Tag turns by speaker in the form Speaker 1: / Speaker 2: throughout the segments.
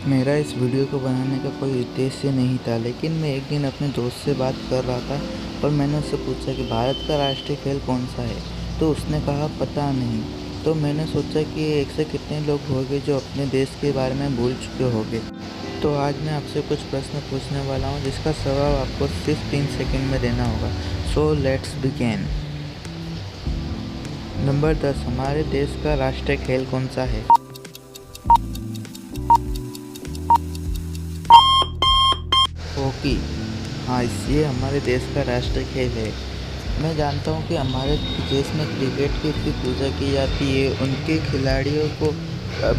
Speaker 1: मेरा इस वीडियो को बनाने का कोई उद्देश्य नहीं था, लेकिन मैं एक दिन अपने दोस्त से बात कर रहा था और मैंने उससे पूछा कि भारत का राष्ट्रीय खेल कौन सा है। तो उसने कहा पता नहीं। तो मैंने सोचा कि एक से कितने लोग होंगे जो अपने देश के बारे में भूल चुके होंगे। तो आज मैं आपसे कुछ प्रश्न पूछने वाला हूँ जिसका जवाब आपको सिर्फ 3 सेकंड में देना होगा। So let's begin. नंबर 10, हमारे देश का राष्ट्रीय खेल कौन सा है? हॉकी। हाँ, ये हमारे देश का राष्ट्रीय खेल है। मैं जानता हूँ कि हमारे देश में क्रिकेट की इतनी पूजा की जाती है, उनके खिलाड़ियों को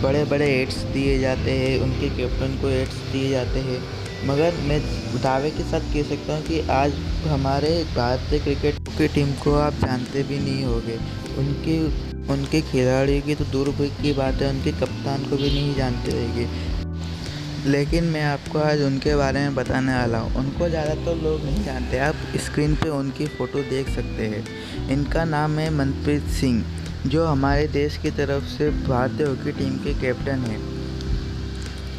Speaker 1: बड़े बड़े एड्स दिए जाते हैं, उनके कैप्टन को एड्स दिए जाते हैं। मगर मैं दावे के साथ कह सकता हूँ कि आज हमारे भारतीय क्रिकेट की टीम को आप जानते भी नहीं होंगे। उनके उनके खिलाड़ियों की तो दूर की बात है, उनके कप्तान को भी नहीं जानते होंगे। लेकिन मैं आपको आज उनके बारे में बताने वाला हूँ। उनको ज़्यादातर लोग नहीं जानते। आप स्क्रीन पे उनकी फ़ोटो देख सकते हैं। इनका नाम है मनप्रीत सिंह, जो हमारे देश की तरफ से भारतीय हॉकी टीम के कैप्टन हैं।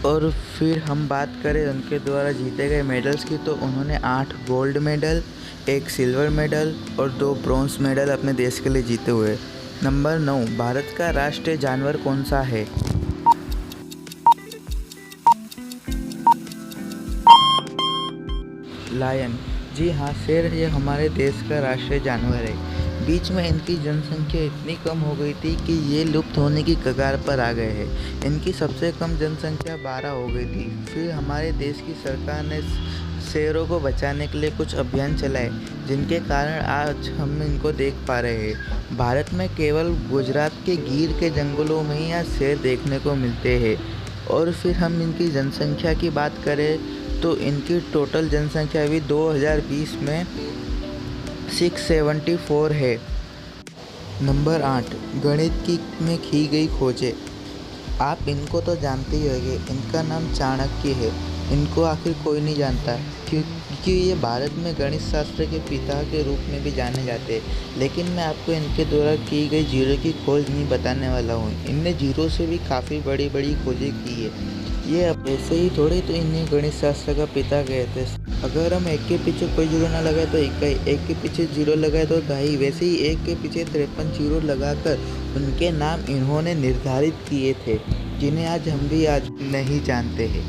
Speaker 1: और फिर हम बात करें उनके द्वारा जीते गए मेडल्स की, तो उन्होंने 8 गोल्ड मेडल, 1 सिल्वर मेडल और 2 ब्रॉन्ज मेडल अपने देश के लिए जीते हुए। नंबर 9, भारत का राष्ट्रीय जानवर कौन सा है? लायन। जी हाँ, शेर ये हमारे देश का राष्ट्रीय जानवर है। बीच में इनकी जनसंख्या इतनी कम हो गई थी कि ये लुप्त होने की कगार पर आ गए हैं। इनकी सबसे कम जनसंख्या 12 हो गई थी। फिर हमारे देश की सरकार ने शेरों को बचाने के लिए कुछ अभियान चलाए, जिनके कारण आज हम इनको देख पा रहे हैं। भारत में केवल गुजरात के गिर के जंगलों में ही आज शेर देखने को मिलते हैं। और फिर हम इनकी जनसंख्या की बात करें तो इनकी टोटल जनसंख्या अभी 2020 में 674 है। नंबर 8, गणित में की गई खोजें। आप इनको तो जानते ही होंगे, इनका नाम चाणक्य है। इनको आखिर कोई नहीं जानता क्योंकि ये भारत में गणित शास्त्र के पिता के रूप में भी जाने जाते हैं। लेकिन मैं आपको इनके द्वारा की गई जीरो की खोज नहीं बताने वाला हूँ। इनने जीरो से भी काफ़ी बड़ी बड़ी खोजें की है। ये अब ऐसे ही थोड़े तो इन्हें गणित शास्त्र का पिता कहते हैं। अगर हम एक के पीछे कोई जीरो ना लगाए तो इक्का, एक के पीछे जीरो लगाए तो ढाई, वैसे ही एक के पीछे 53 जीरो लगाकर उनके नाम इन्होंने निर्धारित किए थे, जिन्हें आज हम भी आज नहीं जानते हैं।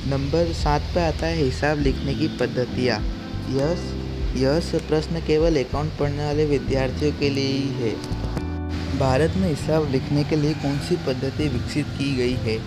Speaker 1: नंबर 7 पे आता है हिसाब लिखने की पद्धतियाँ। यह प्रश्न केवल अकाउंट पढ़ने वाले विद्यार्थियों के लिए ही है। भारत में हिसाब लिखने के लिए कौन सी पद्धति विकसित की गई है?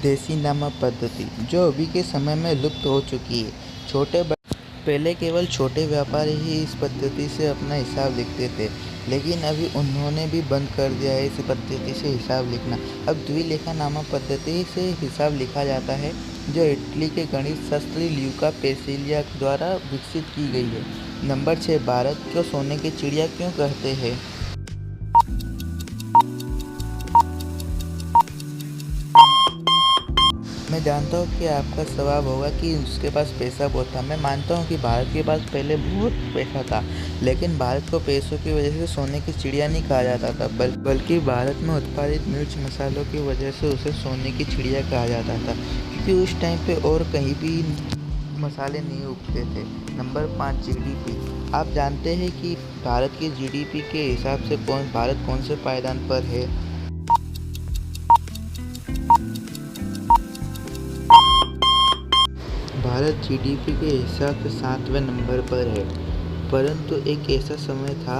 Speaker 1: देसीनामा पद्धति, जो अभी के समय में लुप्त हो चुकी है। पहले केवल छोटे व्यापारी ही इस पद्धति से अपना हिसाब लिखते थे, लेकिन अभी उन्होंने भी बंद कर दिया है इस पद्धति से हिसाब लिखना। अब द्विलेखानामा पद्धति से हिसाब लिखा जाता है, जो इटली के गणित शास्त्री ल्यूका पेसिलिया द्वारा विकसित की गई है। नंबर 6, भारत को सोने की चिड़िया क्यों कहते हैं? मैं जानता हूँ कि आपका सवाल होगा कि उसके पास पैसा बहुत था। मैं मानता हूँ कि भारत के पास पहले बहुत पैसा था, लेकिन भारत को पैसों की वजह से सोने की चिड़िया नहीं कहा जाता था, बल्कि भारत में उत्पादित मिर्च मसालों की वजह से उसे सोने की चिड़िया कहा जाता था, क्योंकि उस टाइम पे और कहीं भी मसाले नहीं उगते थे। Number 5, GDP. आप जानते हैं कि भारत की जीडीपी के हिसाब से भारत कौन से पायदान पर है? भारत जीडीपी के हिसाब से 7वें नंबर पर है, परंतु एक ऐसा समय था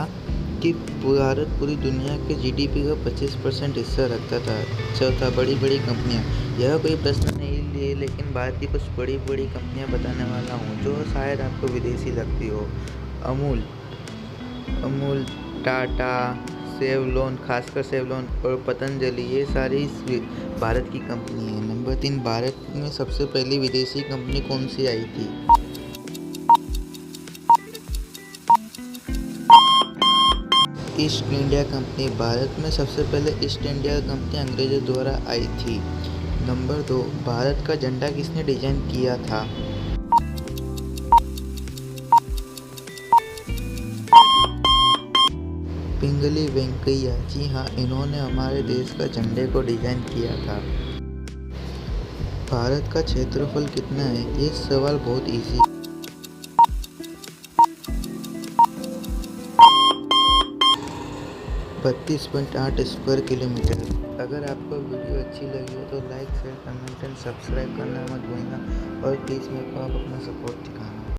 Speaker 1: कि भारत पूरी दुनिया के जीडीपी का 25% हिस्सा रखता था। चौथा, बड़ी बड़ी कंपनियां। यह कोई प्रश्न नहीं लिए, लेकिन भारत की कुछ बड़ी बड़ी कंपनियां बताने वाला हूँ जो शायद आपको विदेशी लगती हो। अमूल, अमूल, टाटा, सेवलॉन, खासकर सेवलॉन और पतंजलि, ये सारी भारत की कंपनी है। नंबर 3, भारत में सबसे पहली विदेशी कंपनी कौन सी आई थी? East India company. भारत में सबसे पहले ईस्ट इंडिया कंपनी अंग्रेजों द्वारा आई थी। नंबर 2, भारत का झंडा किसने डिजाइन किया था? पिंगली वेंकैया, जी हाँ, इन्होंने हमारे देश का झंडे को डिज़ाइन किया था। भारत का क्षेत्रफल कितना है? ये सवाल बहुत इजी है। 32.8 स्क्वायर किलोमीटर। अगर आपको वीडियो अच्छी लगी हो तो like, share, comment and subscribe करना मत भूलना और प्लीज़ मेरे को आप अपना सपोर्ट दिखाना।